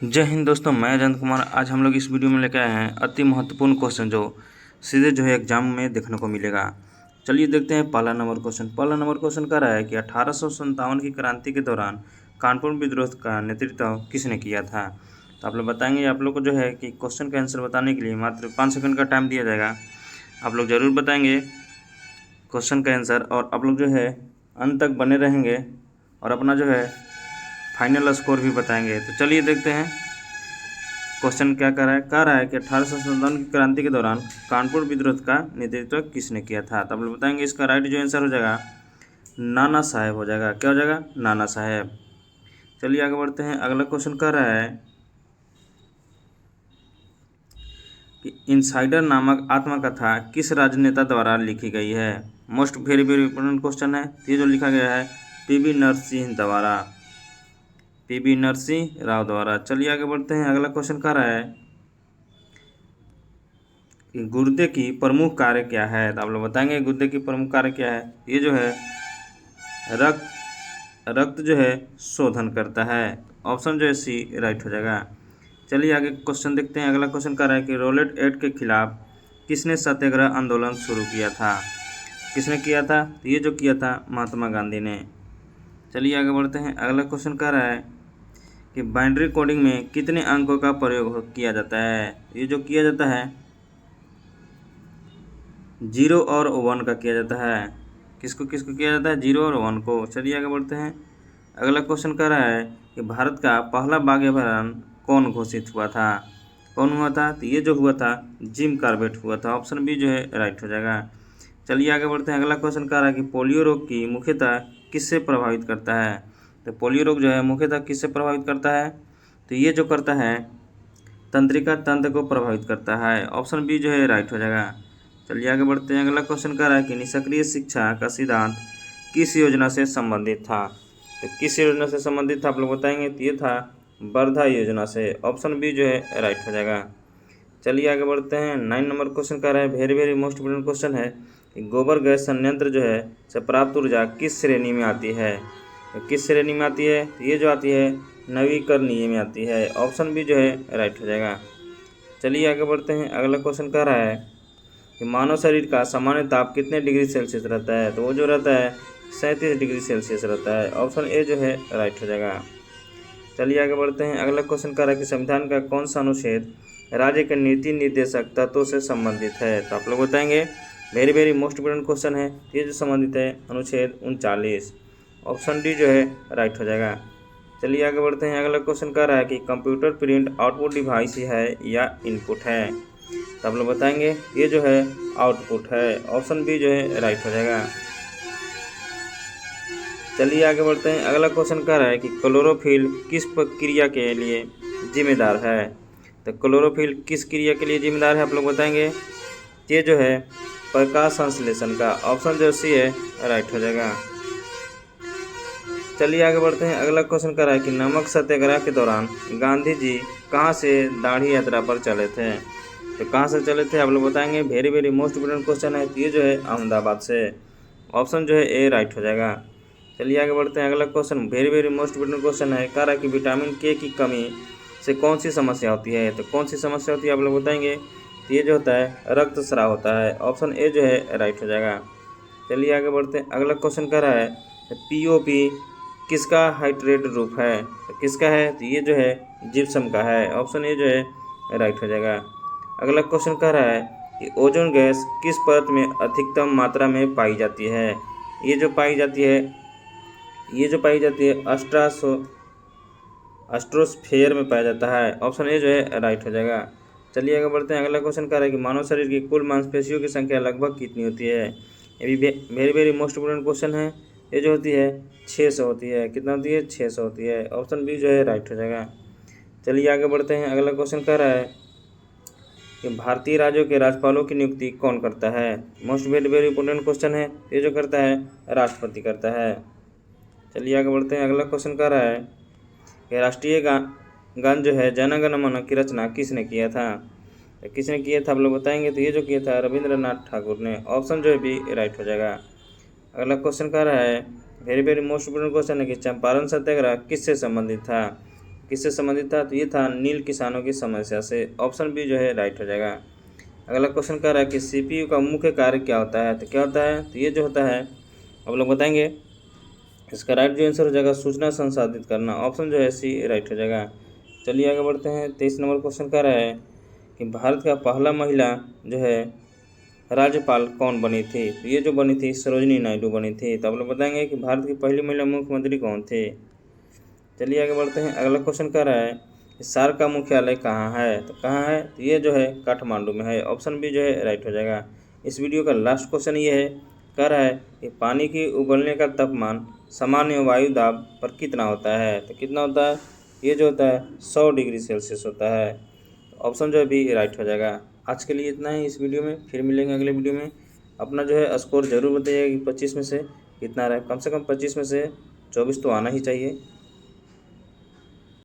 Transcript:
जय हिंद दोस्तों, मैं अजंत कुमार। आज हम लोग इस वीडियो में लेकर आए हैं अति महत्वपूर्ण क्वेश्चन जो सीधे एग्जाम में देखने को मिलेगा। चलिए देखते हैं पहला नंबर क्वेश्चन। पहला नंबर क्वेश्चन कह रहा है कि 1857 की क्रांति के दौरान कानपुर विद्रोह का नेतृत्व किसने किया था। तो आप लोग बताएंगे। आप लोग को कि क्वेश्चन का आंसर बताने के लिए मात्र 5 सेकंड का टाइम दिया जाएगा। आप लोग ज़रूर बताएंगे क्वेश्चन का आंसर, और आप लोग अंत तक बने रहेंगे और अपना फाइनल स्कोर भी बताएंगे। तो चलिए देखते हैं क्वेश्चन क्या कह रहा है कि 1857 की क्रांति के दौरान कानपुर विद्रोह का नेतृत्व किसने किया था। तो आप लोग बताएंगे। इसका राइट आंसर हो जाएगा नाना साहेब हो जाएगा। क्या हो जाएगा? नाना साहेब। चलिए आगे बढ़ते हैं। अगला क्वेश्चन कह रहा है कि इनसाइडर नामक आत्मकथा किस राजनेता द्वारा लिखी गई है। Most very very important question है। ये जो लिखा गया है पीवी नरसिंह द्वारा, पीवी नरसिंह राव द्वारा। चलिए आगे बढ़ते हैं। अगला क्वेश्चन कह रहा है कि गुर्दे की प्रमुख कार्य क्या है। तो आप लोग बताएंगे गुर्दे की प्रमुख कार्य क्या है। ये रक्त शोधन करता है। ऑप्शन सी राइट हो जाएगा। चलिए आगे क्वेश्चन देखते हैं। अगला क्वेश्चन कह रहा है कि रोलेट एक्ट के खिलाफ किसने सत्याग्रह आंदोलन शुरू किया था। किसने किया था? तो ये जो किया था महात्मा गांधी ने। चलिए आगे बढ़ते हैं। अगला क्वेश्चन कह रहा है कि बाइनरी कोडिंग में कितने अंकों का प्रयोग किया जाता है। ये जो किया जाता है 0 और 1 का किया जाता है। किसको किसको किया जाता है? 0 और 1 को। चलिए आगे बढ़ते हैं। अगला क्वेश्चन कह रहा है कि भारत का पहला बाघ-ए-बयान कौन घोषित हुआ था। कौन हुआ था? तो ये जो हुआ था जिम कार्बेट हुआ था। ऑप्शन बी राइट हो जाएगा। चलिए आगे बढ़ते हैं। अगला क्वेश्चन कह रहा है कि पोलियो रोग की मुख्यतः किससे प्रभावित करता है। तो पोलियो रोग मुख्यतः किससे प्रभावित करता है। तो ये जो करता है तंत्रिका तंत्र को प्रभावित करता है। ऑप्शन बी राइट हो जाएगा। चलिए आगे बढ़ते हैं। अगला क्वेश्चन कह रहा है कि निष्क्रिय शिक्षा का सिद्धांत किस योजना से संबंधित था। तो किस योजना से संबंधित था आप लोग बताएंगे। तो ये था वर्धा योजना से। ऑप्शन बी राइट हो जाएगा। चलिए आगे बढ़ते हैं। 9 नंबर क्वेश्चन कह रहा है very very most important question है कि गोबर गैस संयंत्र से प्राप्त ऊर्जा किस श्रेणी में आती है। तो किस श्रेणी में आती है? तो ये जो आती है नवीकरणीय में आती है। ऑप्शन बी राइट हो जाएगा। चलिए आगे बढ़ते हैं। अगला क्वेश्चन कह रहा है कि मानव शरीर का सामान्य ताप कितने डिग्री सेल्सियस रहता है। तो वो जो रहता है 37 डिग्री सेल्सियस रहता है। ऑप्शन ए राइट हो जाएगा। चलिए आगे बढ़ते हैं। अगला क्वेश्चन कह रहा है कि संविधान का कौन सा अनुच्छेद राज्य के नीति निर्देशक तत्वों से संबंधित है। तो आप लोग बताएंगे। Very very most important question है। ये जो संबंधित है अनुच्छेद 39। ऑप्शन डी राइट हो जाएगा। चलिए आगे बढ़ते हैं। अगला क्वेश्चन कह रहा है कि कंप्यूटर प्रिंट आउटपुट डिवाइस है या इनपुट है। तो आप लोग बताएंगे। ये आउटपुट है। ऑप्शन बी राइट हो जाएगा। चलिए आगे बढ़ते हैं। अगला क्वेश्चन कह रहा है कि क्लोरोफिल किस प्रक्रिया के लिए जिम्मेदार है। तो क्लोरोफिल किस क्रिया के लिए जिम्मेदार है आप लोग बताएंगे। ये प्रकाश संश्लेषण का। ऑप्शन सी राइट हो जाएगा। चलिए आगे बढ़ते हैं। अगला क्वेश्चन कर रहा है कि नमक सत्याग्रह के दौरान गांधी जी कहाँ से दाढ़ी यात्रा पर चले थे। तो कहाँ से चले थे आप लोग बताएंगे। Very very most important question है। तो ये अहमदाबाद से। ऑप्शन ए राइट हो जाएगा। चलिए आगे बढ़ते हैं। अगला question very very most important question है। कह रहा है कि विटामिन के की कमी से कौन सी समस्या होती है। तो कौन सी समस्या होती है आप लोग बताएंगे। तो ये होता है रक्त स्राव होता है। ऑप्शन ए राइट हो जाएगा। चलिए आगे बढ़ते हैं। अगला क्वेश्चन कह रहा है पीओपी किसका हाइड्रेट रूप है। तो किसका है। तो ये जिप्सम का है। ऑप्शन ए राइट हो जाएगा। अगला क्वेश्चन कह रहा है कि ओजोन गैस किस परत में अधिकतम मात्रा में पाई जाती है। ये जो पाई जाती है एस्ट्रोस्फेयर में पाया जाता है। ऑप्शन ए राइट हो जाएगा। चलिए आगे बढ़ते हैं। अगला क्वेश्चन कह रहा है कि मानव शरीर की कुल मांसपेशियों की संख्या लगभग कितनी होती है। ये भी very very most important question है। ये जो होती है 600 होती है। कितना होती है? 600 होती है। ऑप्शन बी राइट हो जाएगा। चलिए आगे बढ़ते हैं। अगला क्वेश्चन कह रहा है कि भारतीय राज्यों के राज्यपालों की नियुक्ति कौन करता है। Most very very important question है। ये जो करता है राष्ट्रपति करता है। चलिए आगे बढ़ते हैं। अगला क्वेश्चन कह रहा है कि राष्ट्रीय गान जन गण मन की रचना किसने किया था। तो किसने किया था आप लोग बताएंगे। तो ये जो किया था रविंद्रनाथ ठाकुर ने। ऑप्शन बी राइट हो जाएगा। अगला क्वेश्चन कह रहा है very very most important question है कि चंपारण सत्याग्रह किससे संबंधित था। किससे संबंधित था? तो ये था नील किसानों की समस्या से। ऑप्शन बी जो है राइट हो जाएगा। अगला क्वेश्चन कह रहा है कि सीपीयू का मुख्य कार्य क्या होता है? तो क्या होता है? तो ये जो होता है आप लोग बताएंगे। इसका राइट जो आंसर हो जाएगा सूचना संसाधित करना। ऑप्शन जो है सी राइट हो जाएगा। चलिए आगे बढ़ते हैं। 23 नंबर क्वेश्चन कह रहा है कि भारत का पहला महिला जो है राज्यपाल कौन बनी थी? तो ये जो बनी थी सरोजिनी नायडू बनी थी। तो आप लोग बताएंगे कि भारत की पहली महिला मुख्यमंत्री कौन थे? चलिए आगे बढ़ते हैं। अगला क्वेश्चन कह रहा है कि सार्क का मुख्यालय कहाँ है? तो कहाँ है? तो ये जो है काठमांडू में है। ऑप्शन बी जो है राइट हो जाएगा। इस वीडियो का लास्ट क्वेश्चन ये है, कह रहा है कि पानी की उबलने का तापमान सामान्य वायु दाब पर कितना होता है? तो कितना होता है? ये जो होता है 100 डिग्री सेल्सियस होता है। ऑप्शन जो है भी राइट हो जाएगा। आज के लिए इतना ही इस वीडियो में, फिर मिलेंगे अगले वीडियो में। अपना जो है स्कोर जरूर बताइएगा कि 25 में से कितना रहा। कम से कम 25 में से 24 तो आना ही चाहिए।